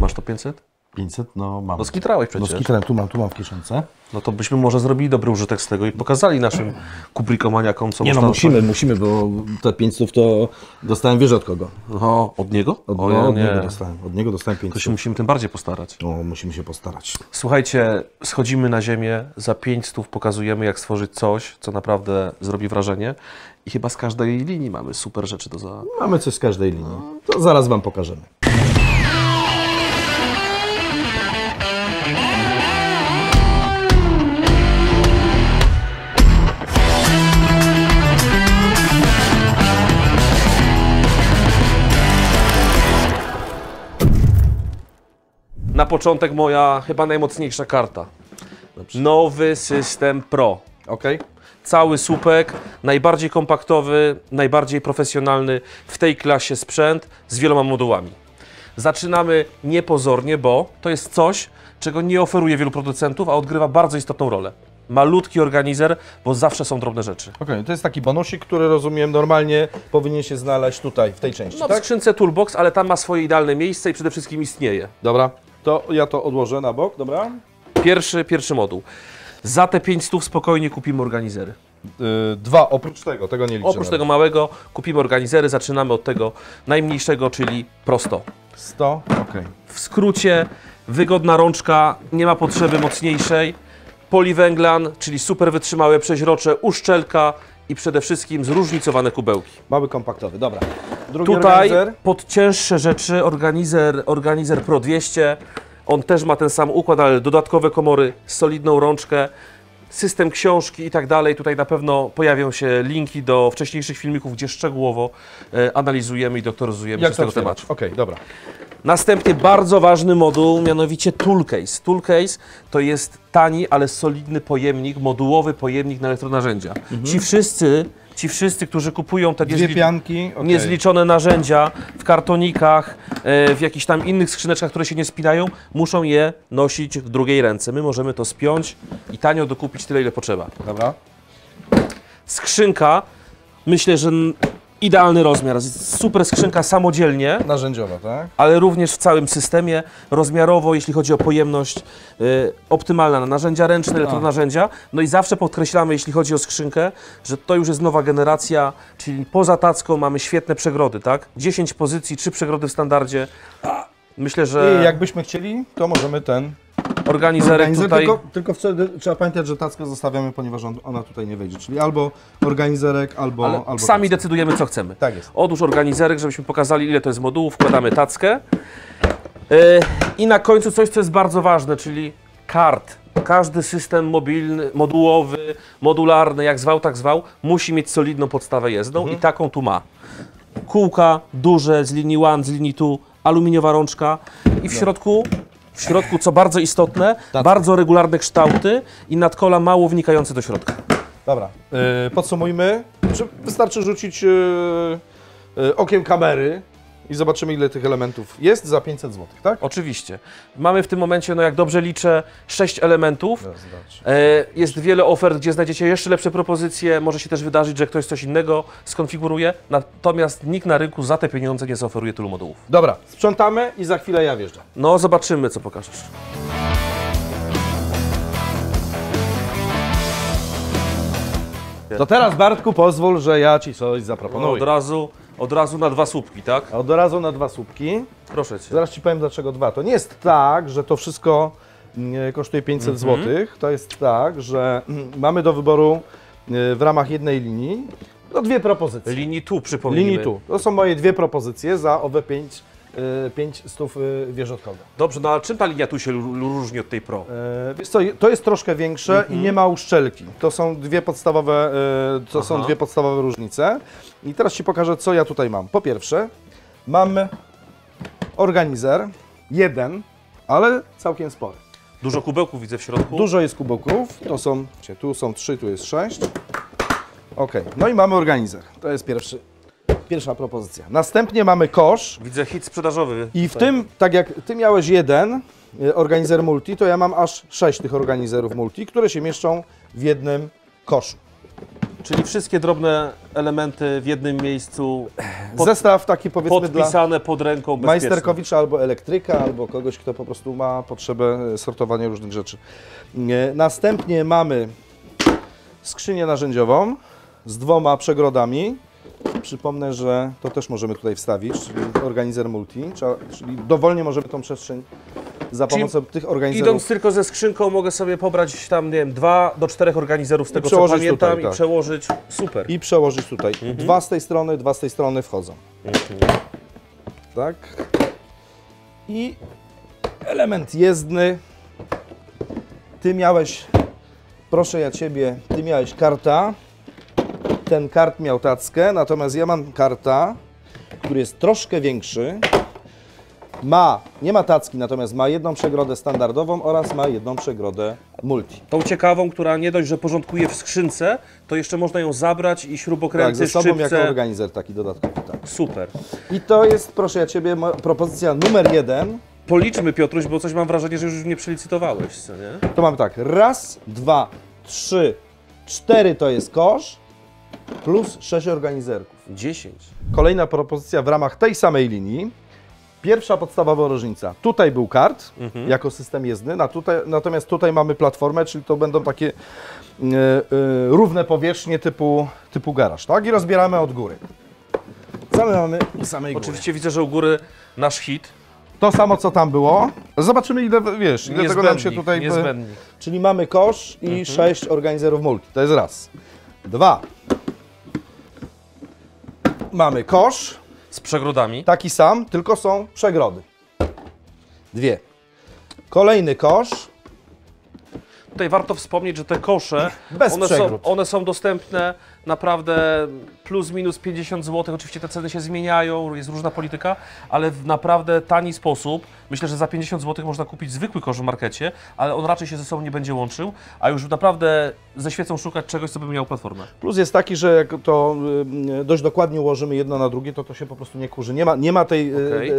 masz to 500? 500, no mam. No skitrałeś przecież. No skitrałem, tu mam w kieszonce. No to byśmy może zrobili dobry użytek z tego i pokazali naszym kubrikomaniakom, co Nie no, musimy, bo te 500 to dostałem, wiesz od kogo? No, od niego? Od niego dostałem 500. To się musimy tym bardziej postarać. No, musimy się postarać. Słuchajcie, schodzimy na ziemię, za 500 pokazujemy, jak stworzyć coś, co naprawdę zrobi wrażenie. I chyba z każdej linii mamy super rzeczy do za... Mamy coś z każdej linii. To zaraz wam pokażemy. Na początek moja chyba najmocniejsza karta. Nowy system Pro. Okej. Cały słupek, najbardziej kompaktowy, najbardziej profesjonalny w tej klasie sprzęt z wieloma modułami. Zaczynamy niepozornie, bo to jest coś, czego nie oferuje wielu producentów, a odgrywa bardzo istotną rolę. Malutki organizer, bo zawsze są drobne rzeczy. Okej, to jest taki bonusik, który rozumiem normalnie powinien się znaleźć tutaj, w tej części, No w tak? skrzynce Toolbox, ale tam ma swoje idealne miejsce i przede wszystkim istnieje. Dobra, to ja to odłożę na bok, dobra? Pierwszy moduł. Za te 500 spokojnie kupimy organizery. Dwa, oprócz tego nie liczę. Oprócz tego małego kupimy organizery, zaczynamy od tego najmniejszego, czyli Pro 100. 100, okej. W skrócie, wygodna rączka, nie ma potrzeby mocniejszej. Poliwęglan, czyli super wytrzymałe przeźrocze, uszczelka i przede wszystkim zróżnicowane kubełki. Mały kompaktowy, dobra. Drugi Tutaj organizer. pod cięższe rzeczy organizer Pro 200. On też ma ten sam układ, ale dodatkowe komory, solidną rączkę, system książki i tak dalej. Tutaj na pewno pojawią się linki do wcześniejszych filmików, gdzie szczegółowo analizujemy i doktoryzujemy się z tego tematu. Okej, dobra. Następnie bardzo ważny moduł, mianowicie Toolcase. Toolcase to jest tani, ale solidny pojemnik, modułowy pojemnik na elektronarzędzia. Ci wszyscy, którzy kupują te Dwie pianki, niezliczone narzędzia w kartonikach, w jakichś tam innych skrzyneczkach, które się nie spinają, muszą je nosić w drugiej ręce. My możemy to spiąć i tanio dokupić tyle, ile potrzeba. Dobra. Skrzynka, myślę, że idealny rozmiar. Super skrzynka samodzielnie. Narzędziowa, tak? Ale również w całym systemie, rozmiarowo, jeśli chodzi o pojemność, optymalna na narzędzia ręczne, elektronarzędzia. No i zawsze podkreślamy, jeśli chodzi o skrzynkę, że to już jest nowa generacja, czyli poza tacką mamy świetne przegrody, tak? 10 pozycji, 3 przegrody w standardzie. Myślę, że... I jakbyśmy chcieli, to możemy ten organizerek tutaj... Tylko wtedy trzeba pamiętać, że tackę zostawiamy, ponieważ ona tutaj nie wejdzie. Czyli albo organizerek, albo sami decydujemy, co chcemy. Tak jest. Odłóż organizerek, żebyśmy pokazali, ile to jest modułów, wkładamy tackę. I na końcu coś, co jest bardzo ważne, czyli kart. Każdy system mobilny, modułowy, modularny, jak zwał, tak zwał, musi mieć solidną podstawę jezdną i taką tu ma. Kółka duże z linii 1, z linii 2, aluminiowa rączka i w środku, co bardzo istotne, bardzo regularne kształty i nadkola mało wnikające do środka. Dobra, podsumujmy. Wystarczy rzucić okiem kamery i zobaczymy, ile tych elementów jest za 500 zł, tak? Oczywiście. Mamy w tym momencie, no jak dobrze liczę, 6 elementów. Jest wiele ofert, gdzie znajdziecie jeszcze lepsze propozycje. Może się też wydarzyć, że ktoś coś innego skonfiguruje. Natomiast nikt na rynku za te pieniądze nie zaoferuje tylu modułów. Dobra, sprzątamy i za chwilę ja wjeżdżam. No, zobaczymy, co pokażesz. To teraz, Bartku, pozwól, że ja Ci coś zaproponuję. Od razu na 2 słupki, tak? Od razu na 2 słupki. Proszę Cię. Zaraz Ci powiem, dlaczego 2. To nie jest tak, że to wszystko kosztuje 500 zł. To jest tak, że mamy do wyboru w ramach jednej linii no 2 propozycje. Linii tu, przypomnijmy. Linii tu. To są moje 2 propozycje za owe 5 stów wierzchołka. Dobrze, no ale czym ta linia tu się różni od tej Pro? Wiesz co, to jest troszkę większe i nie ma uszczelki. To są dwie podstawowe, różnice. I teraz Ci pokażę, co ja tutaj mam. Po pierwsze, mam organizer, jeden, ale całkiem spory. Dużo kubełków widzę w środku. Dużo jest kubełków. Tu są 3, tu jest 6. Ok, no i mamy organizer. To jest pierwsza propozycja. Następnie mamy kosz. Widzę hit sprzedażowy. I w tym, tak jak Ty miałeś jeden organizer multi, to ja mam aż 6 tych organizerów multi, które się mieszczą w jednym koszu. Czyli wszystkie drobne elementy w jednym miejscu, Zestaw taki, powiedzmy, dla podpisane pod ręką, bezpieczne. majsterkowicza albo elektryka, albo kogoś, kto po prostu ma potrzebę sortowania różnych rzeczy. Następnie mamy skrzynię narzędziową z 2 przegrodami. Przypomnę, że to też możemy tutaj wstawić, czyli organizer multi, czyli dowolnie możemy tą przestrzeń za pomocą tych organizerów. Idąc tylko ze skrzynką mogę sobie pobrać tam, nie wiem, 2 do 4 organizerów z tego, co przełożyć pamiętam, tutaj, i tak. przełożyć. Super. I przełożyć tutaj. 2 z tej strony, 2 z tej strony wchodzą. Tak. I element jezdny. Ty miałeś, proszę ja Ciebie, Ty miałeś karta. Ten kart miał tackę, natomiast ja mam karta, który jest troszkę większy. Nie ma tacki, natomiast ma 1 przegrodę standardową oraz ma 1 przegrodę multi. Tą ciekawą, która nie dość, że porządkuje w skrzynce, to jeszcze można ją zabrać i Tak, śrubokręty, ze sobą szczypce. jako organizer taki dodatkowy. Tak. Super. I to jest, proszę ja Ciebie, propozycja numer 1. Policzmy, Piotruś, bo coś mam wrażenie, że już nie przelicytowałeś, co nie? To mamy tak, 1, 2, 3, 4 to jest kosz, plus 6 organizerków. 10. Kolejna propozycja w ramach tej samej linii. Pierwsza podstawowa różnica. Tutaj był kart jako system jezdny, natomiast tutaj mamy platformę, czyli to będą takie równe powierzchnie typu garaż, tak? I rozbieramy od góry. Co my mamy u samej góry? Oczywiście widzę, że u góry nasz hit. To samo, co tam było. Zobaczymy, ile, wiesz, ile tego nam się tutaj... Niezbędnik. Czyli mamy kosz i 6 organizerów multi. To jest raz. 2. Mamy kosz, Z przegrodami. taki sam, tylko są przegrody. 2. Kolejny kosz. Tutaj warto wspomnieć, że te kosze, Bez przegród. one są dostępne naprawdę plus minus 50 zł. Oczywiście te ceny się zmieniają, jest różna polityka, ale w naprawdę tani sposób. Myślę, że za 50 zł można kupić zwykły kosz w markecie, ale on raczej się ze sobą nie będzie łączył, a już naprawdę ze świecą szukać czegoś, co by miało platformę. Plus jest taki, że jak to dość dokładnie ułożymy jedno na drugie, to się po prostu nie kurzy. Nie ma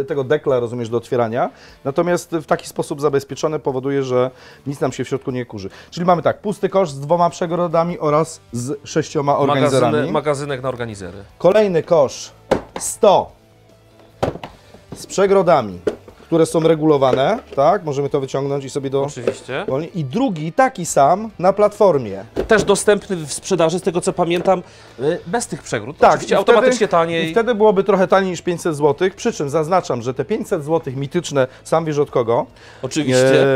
tego dekla, rozumiesz, do otwierania. Natomiast w taki sposób zabezpieczone powoduje, że nic nam się w środku nie kurzy. Czyli mamy tak, pusty kosz z 2 przegrodami oraz z 6 organizerami. Magazynek na organizery. Kolejny kosz 100 z przegrodami, które są regulowane, tak? Możemy to wyciągnąć i sobie Oczywiście. I drugi taki sam na platformie. Też dostępny w sprzedaży, z tego co pamiętam, bez tych przegród. Tak, Oczywiście automatycznie taniej. I wtedy byłoby trochę taniej niż 500 zł, przy czym zaznaczam, że te 500 zł mityczne, sam wiesz od kogo, Oczywiście.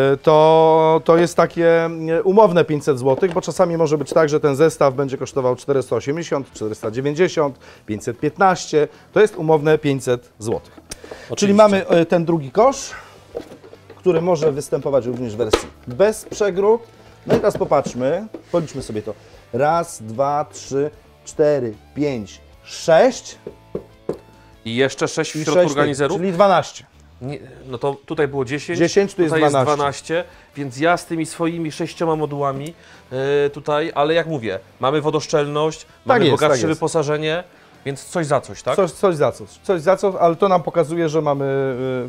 to jest takie umowne 500 zł, bo czasami może być tak, że ten zestaw będzie kosztował 480, 490, 515, to jest umowne 500 zł. Czyli mamy ten drugi kosz, który może występować również w wersji bez przegród. No i teraz popatrzmy, policzmy sobie to. 1, 2, 3, 4, 5, 6. I jeszcze 6 w I środku 6, organizerów. czyli 12. Nie, no to tutaj było 10. 10, tu jest tutaj 12. jest 12, więc ja z tymi swoimi 6 modułami tutaj, ale jak mówię, mamy wodoszczelność, mamy bogatsze wyposażenie, więc coś za coś, tak? Coś za coś, ale to nam pokazuje, że mamy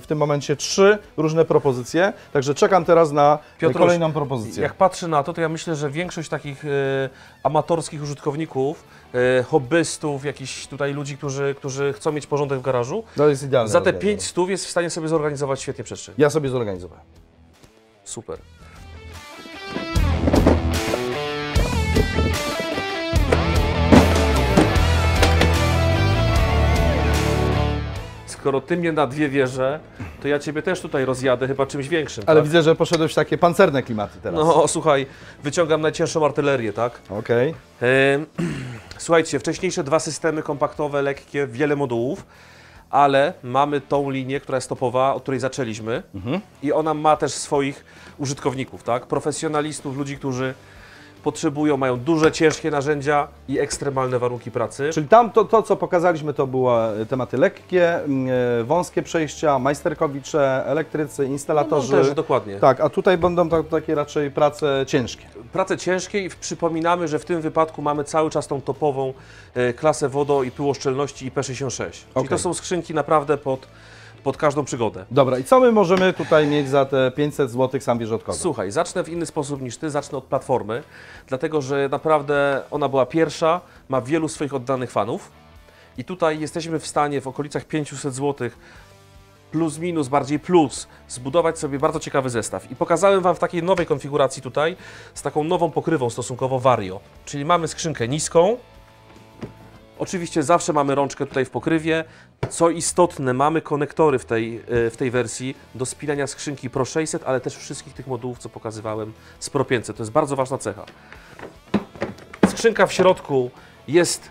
w tym momencie 3 różne propozycje, także czekam teraz na kolejną propozycję. Jak patrzę na to, to ja myślę, że większość takich amatorskich użytkowników, hobbystów, jakichś tutaj ludzi, którzy chcą mieć porządek w garażu, To jest idealne. za te 500 jest w stanie sobie zorganizować świetnie przestrzeń. Ja sobie zorganizowałem. Super. Skoro ty mnie na 2 wieże, to ja ciebie też tutaj rozjadę chyba czymś większym. Ale tak? widzę, że poszedłeś w takie pancerne klimaty teraz. No słuchaj, wyciągam najcięższą artylerię, tak? Okej. Słuchajcie, wcześniejsze 2 systemy kompaktowe, lekkie, wiele modułów, ale mamy tą linię, która jest topowa, od której zaczęliśmy i ona ma też swoich użytkowników, tak? Profesjonalistów, ludzi, którzy potrzebują, mają duże, ciężkie narzędzia i ekstremalne warunki pracy. Czyli tam to, co pokazaliśmy, to były tematy lekkie, wąskie przejścia, majsterkowicze, elektrycy, instalatorzy. No, też, dokładnie. Tak, a tutaj będą takie raczej prace ciężkie. Prace ciężkie i przypominamy, że w tym wypadku mamy cały czas tą topową klasę wodo- i pyłoszczelności IP66. Czyli to są skrzynki naprawdę pod każdą przygodę. Dobra, i co my możemy tutaj mieć za te 500 zł, sam wiesz od kogo? Słuchaj, zacznę w inny sposób niż ty, zacznę od platformy, dlatego że naprawdę ona była pierwsza, ma wielu swoich oddanych fanów i tutaj jesteśmy w stanie w okolicach 500 zł plus minus, bardziej plus, zbudować sobie bardzo ciekawy zestaw. I pokazałem Wam w takiej nowej konfiguracji tutaj, z taką nową pokrywą stosunkowo Vario, czyli mamy skrzynkę niską. Oczywiście zawsze mamy rączkę tutaj w pokrywie. Co istotne, mamy konektory w tej wersji do spinania skrzynki Pro 600, ale też wszystkich tych modułów, co pokazywałem z Pro 500. To jest bardzo ważna cecha. Skrzynka w środku jest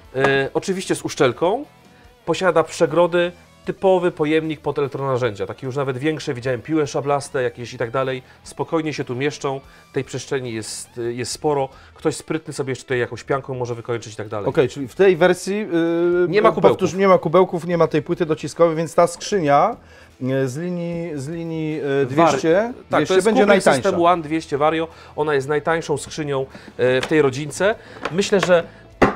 oczywiście z uszczelką, posiada przegrody, typowy pojemnik pod elektronarzędzia, takie już nawet większe, widziałem piły szablaste jakieś i tak dalej, spokojnie się tu mieszczą, tej przestrzeni jest sporo, ktoś sprytny sobie jeszcze tutaj jakąś pianką może wykończyć i tak dalej. Okej, czyli w tej wersji Nie ma kubełków. nie ma kubełków, nie ma tej płyty dociskowej, więc ta skrzynia z linii 200, Tak, to 200 jest będzie Kubrick najtańsza. System One 200 Vario, ona jest najtańszą skrzynią w tej rodzince. Myślę, że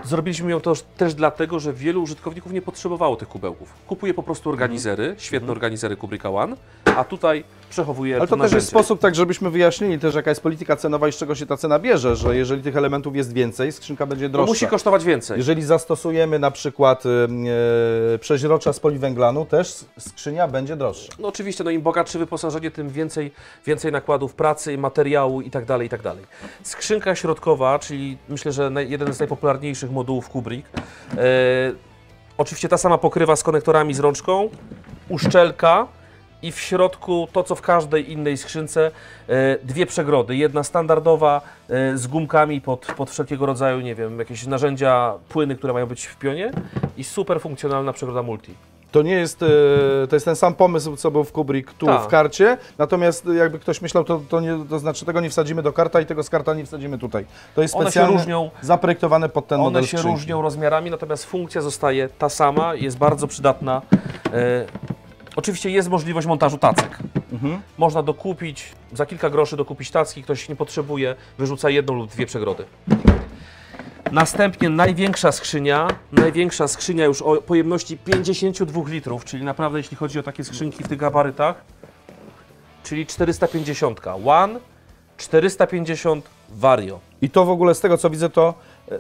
zrobiliśmy ją też dlatego, że wielu użytkowników nie potrzebowało tych kubełków. Kupuje po prostu organizery, świetne organizery Kubricka One, a tutaj przechowuje Ale to też jest sposób, tak żebyśmy wyjaśnili też, jaka jest polityka cenowa i z czego się ta cena bierze, że jeżeli tych elementów jest więcej, skrzynka będzie droższa. Musi kosztować więcej. Jeżeli zastosujemy na przykład przeźrocza z poliwęglanu, też skrzynia będzie droższa. No oczywiście, no im bogatsze wyposażenie, tym więcej nakładów pracy, materiału i tak dalej, i tak dalej. Skrzynka środkowa, czyli myślę, że jeden z najpopularniejszych modułów Kubrick. Oczywiście ta sama pokrywa z konektorami z rączką, uszczelka i w środku to, co w każdej innej skrzynce, dwie przegrody. Jedna standardowa z gumkami pod wszelkiego rodzaju, nie wiem, jakieś narzędzia, płyny, które mają być w pionie i super funkcjonalna przegroda multi. To nie jest, to jest ten sam pomysł, co był w Kubrick tu Tak. w karcie, natomiast jakby ktoś myślał, to znaczy tego nie wsadzimy do karta i tego z karta nie wsadzimy tutaj. To jest One się specjalnie różnią. zaprojektowane pod ten model One się skrzynki. różnią rozmiarami, natomiast funkcja zostaje ta sama, jest bardzo przydatna. Oczywiście jest możliwość montażu tacek. Można dokupić, za kilka groszy dokupić tacki, ktoś nie potrzebuje, wyrzuca jedną lub dwie przegrody. Następnie największa skrzynia już o pojemności 52 litrów, czyli naprawdę jeśli chodzi o takie skrzynki w tych gabarytach, czyli 450 One, 450 Vario. I to w ogóle z tego co widzę, to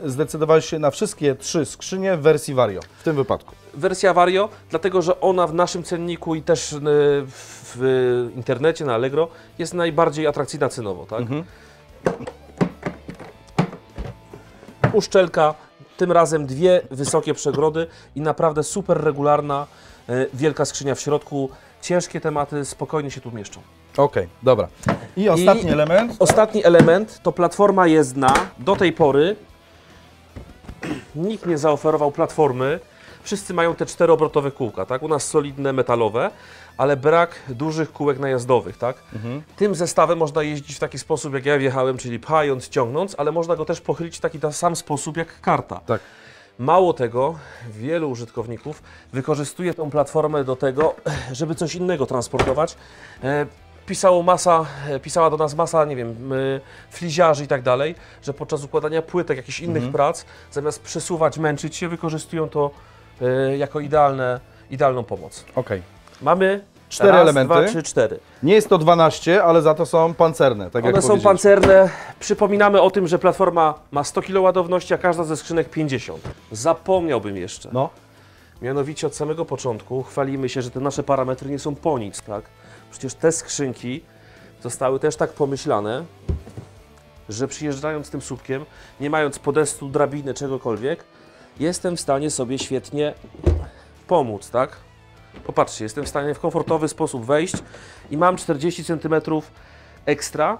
zdecydowałeś się na wszystkie trzy skrzynie w wersji Vario w tym wypadku. Wersja Vario, dlatego że ona w naszym cenniku i też w internecie, na Allegro, jest najbardziej atrakcyjna cenowo, tak? Uszczelka, tym razem dwie wysokie przegrody i naprawdę super regularna, wielka skrzynia w środku. Ciężkie tematy spokojnie się tu mieszczą. Okej, dobra. I ostatni element. Ostatni element to platforma jezdna. Do tej pory nikt nie zaoferował platformy. Wszyscy mają te czteroobrotowe kółka, tak? U nas solidne, metalowe, ale brak dużych kółek najazdowych, tak? Tym zestawem można jeździć w taki sposób, jak ja wjechałem, czyli pchając, ciągnąc, ale można go też pochylić w taki sam sposób jak karta. Tak. Mało tego, wielu użytkowników wykorzystuje tą platformę do tego, żeby coś innego transportować. Pisała do nas masa, nie wiem, fliziarzy i tak dalej, że podczas układania płytek, jakichś innych prac, zamiast przesuwać, męczyć się, wykorzystują to jako idealną pomoc. Okej. Mamy 4 elementy. 2, 3, 4. Nie jest to 12, ale za to są pancerne, tak jak One są powiedzieliśmy. pancerne. Przypominamy o tym, że platforma ma 100 kg ładowności, a każda ze skrzynek 50. Zapomniałbym jeszcze. No. Mianowicie od samego początku chwalimy się, że te nasze parametry nie są po nic, tak? Przecież te skrzynki zostały też tak pomyślane, że przyjeżdżając tym słupkiem, nie mając podestu, drabiny, czegokolwiek, jestem w stanie sobie świetnie pomóc, tak? Popatrzcie, jestem w stanie w komfortowy sposób wejść i mam 40 cm ekstra,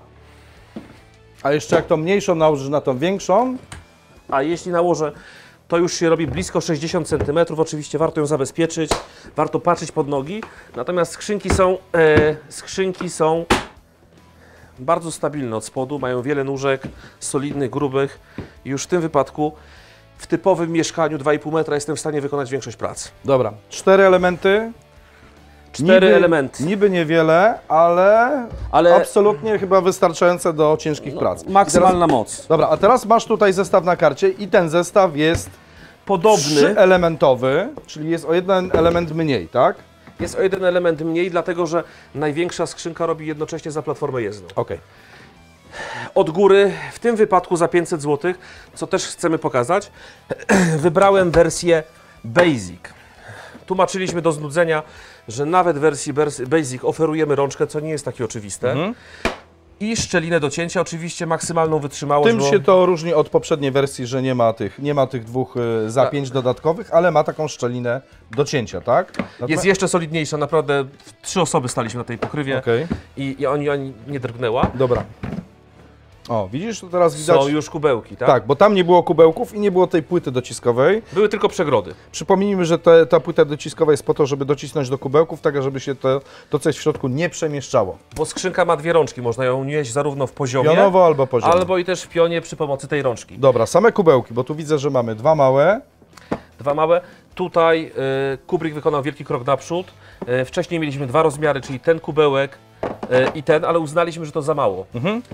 A jeszcze jak tą mniejszą nałożysz na tą większą, a jeśli nałożę, to już się robi blisko 60 cm. Oczywiście warto ją zabezpieczyć, warto patrzeć pod nogi. Natomiast skrzynki są bardzo stabilne od spodu, mają wiele nóżek, solidnych, grubych. I już w tym wypadku w typowym mieszkaniu 2,5 metra jestem w stanie wykonać większość prac. dobra, 4 elementy. 4 elementy. Niby niewiele, ale absolutnie chyba wystarczające do ciężkich prac. Maksymalna moc. Dobra, a teraz masz tutaj zestaw na karcie i ten zestaw jest Podobny. 3-elementowy, czyli jest o jeden element mniej, tak? Jest o jeden element mniej, dlatego że największa skrzynka robi jednocześnie za platformę jezdną. Okej. Od góry, w tym wypadku za 500 zł, co też chcemy pokazać, wybrałem wersję Basic. Tłumaczyliśmy do znudzenia, że nawet w wersji Basic oferujemy rączkę, co nie jest takie oczywiste. I szczelinę do cięcia, oczywiście maksymalną wytrzymałość. Tym się to różni od poprzedniej wersji, że nie ma tych dwóch zapięć dodatkowych, ale ma taką szczelinę do cięcia, tak? Jest jeszcze solidniejsza, naprawdę 3 osoby staliśmy na tej pokrywie i oni nie drgnęła. Dobra. O, widzisz, to teraz widać... Są już kubełki, tak? Tak, bo tam nie było kubełków i nie było tej płyty dociskowej. Były tylko przegrody. Przypomnijmy, że ta płyta dociskowa jest po to, żeby docisnąć do kubełków, tak żeby się to co jest w środku, nie przemieszczało. Bo skrzynka ma 2 rączki, można ją nieść zarówno w poziomie, Pionowo albo poziomie. albo i też w pionie przy pomocy tej rączki. Dobra, same kubełki, bo tu widzę, że mamy 2 małe. 2 małe. Tutaj Kubrick wykonał wielki krok naprzód. Wcześniej mieliśmy 2 rozmiary, czyli ten kubełek i ten, ale uznaliśmy, że to za mało.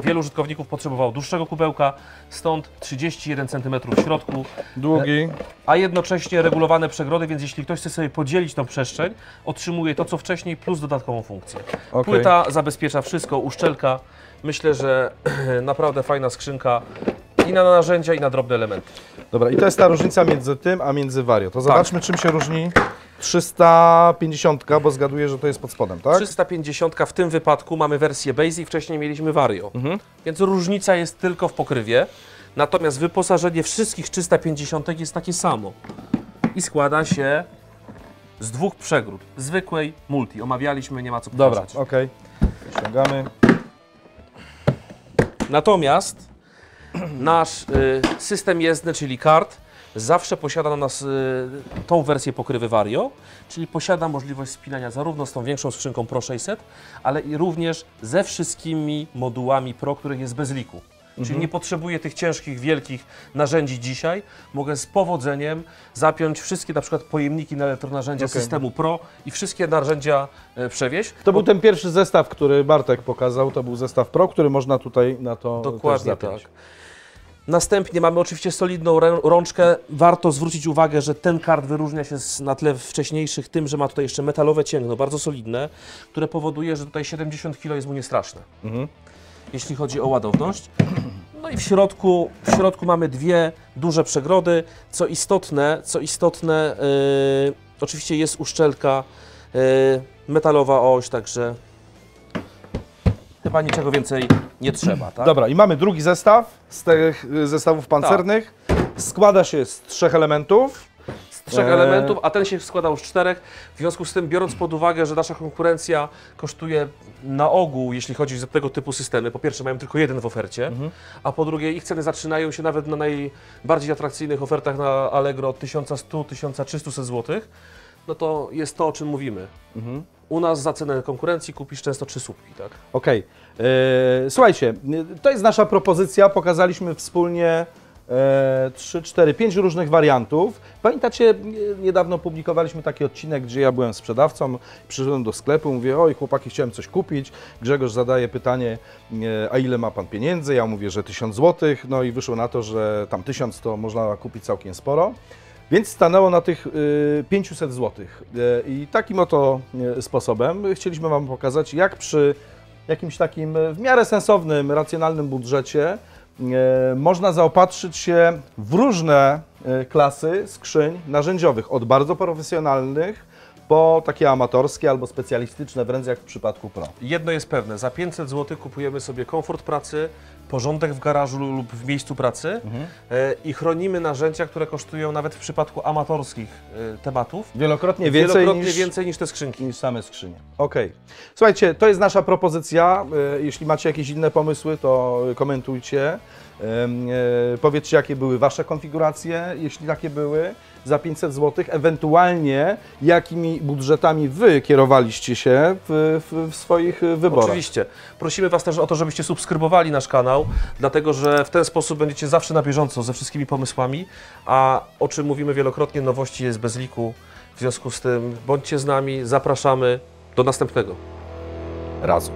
Wielu użytkowników potrzebowało dłuższego kubełka, stąd 31 cm w środku. Długi. A jednocześnie regulowane przegrody, więc jeśli ktoś chce sobie podzielić tą przestrzeń, otrzymuje to, co wcześniej, plus dodatkową funkcję. Płyta zabezpiecza wszystko, uszczelka. Myślę, że naprawdę fajna skrzynka i na narzędzia, i na drobne elementy. Dobra, i to jest ta różnica między tym, a między Vario. To zobaczmy, czym się różni 350, bo zgaduję, że to jest pod spodem, tak? 350 w tym wypadku mamy wersję Basic, wcześniej mieliśmy Vario. Więc różnica jest tylko w pokrywie. Natomiast wyposażenie wszystkich 350 jest takie samo. I składa się z 2 przegród. Zwykłej multi. Omawialiśmy, nie ma co powtarzać. Dobra, okej. Ściągamy. Natomiast nasz system jezdny, czyli kart, zawsze posiada na nas tą wersję pokrywy Vario, czyli posiada możliwość spinania zarówno z tą większą skrzynką Pro 600, ale i również ze wszystkimi modułami Pro, których jest bez liku. Czyli nie potrzebuję tych ciężkich, wielkich narzędzi dzisiaj. Mogę z powodzeniem zapiąć wszystkie na przykład pojemniki na elektronarzędzia systemu Pro i wszystkie narzędzia przewieźć. To był ten pierwszy zestaw, który Bartek pokazał, to był zestaw Pro, który można tutaj na to Dokładnie też zapiąć. tak. Następnie mamy oczywiście solidną rączkę. Warto zwrócić uwagę, że ten kart wyróżnia się na tle wcześniejszych tym, że ma tutaj jeszcze metalowe cięgno, bardzo solidne, które powoduje, że tutaj 70 kg jest mu niestraszne, jeśli chodzi o ładowność. No i w środku mamy 2 duże przegrody. Co istotne, oczywiście jest uszczelka, metalowa oś, także chyba niczego więcej nie trzeba. Tak? Dobra, i mamy drugi zestaw z tych zestawów pancernych. Składa się z 3 elementów. Z 3 elementów, a ten się składał z 4. W związku z tym, biorąc pod uwagę, że nasza konkurencja kosztuje na ogół, jeśli chodzi o tego typu systemy, po pierwsze mają tylko 1 w ofercie, a po drugie ich ceny zaczynają się nawet na najbardziej atrakcyjnych ofertach na Allegro od 1100–1300 zł, no to jest to, o czym mówimy. U nas za cenę konkurencji kupisz często 3 słupki, tak? Okej. Słuchajcie, to jest nasza propozycja. Pokazaliśmy wspólnie 3, 4, 5 różnych wariantów. Pamiętacie, niedawno publikowaliśmy taki odcinek, gdzie ja byłem sprzedawcą, przyszedłem do sklepu, mówię, oj chłopaki, chciałem coś kupić. Grzegorz zadaje pytanie, a ile ma Pan pieniędzy? Ja mówię, że 1000 zł, no i wyszło na to, że tam 1000 to można kupić całkiem sporo. Więc stanęło na tych 500 zł. I takim oto sposobem chcieliśmy Wam pokazać, jak przy jakimś takim w miarę sensownym, racjonalnym budżecie można zaopatrzyć się w różne klasy skrzyń narzędziowych, od bardzo profesjonalnych po takie amatorskie albo specjalistyczne, wręcz jak w przypadku Pro. Jedno jest pewne, za 500 zł kupujemy sobie komfort pracy, porządek w garażu lub w miejscu pracy i chronimy narzędzia, które kosztują nawet w przypadku amatorskich tematów Wielokrotnie więcej niż te skrzynki. Niż same skrzynie. Okej. Słuchajcie, to jest nasza propozycja. Jeśli macie jakieś inne pomysły, to komentujcie. Powiedzcie, jakie były Wasze konfiguracje, jeśli takie były, za 500 zł. Ewentualnie, jakimi budżetami Wy kierowaliście się w swoich wyborach. Oczywiście. Prosimy Was też o to, żebyście subskrybowali nasz kanał, dlatego że w ten sposób będziecie zawsze na bieżąco ze wszystkimi pomysłami, a o czym mówimy wielokrotnie, nowości jest bez liku. W związku z tym bądźcie z nami, zapraszamy do następnego razu.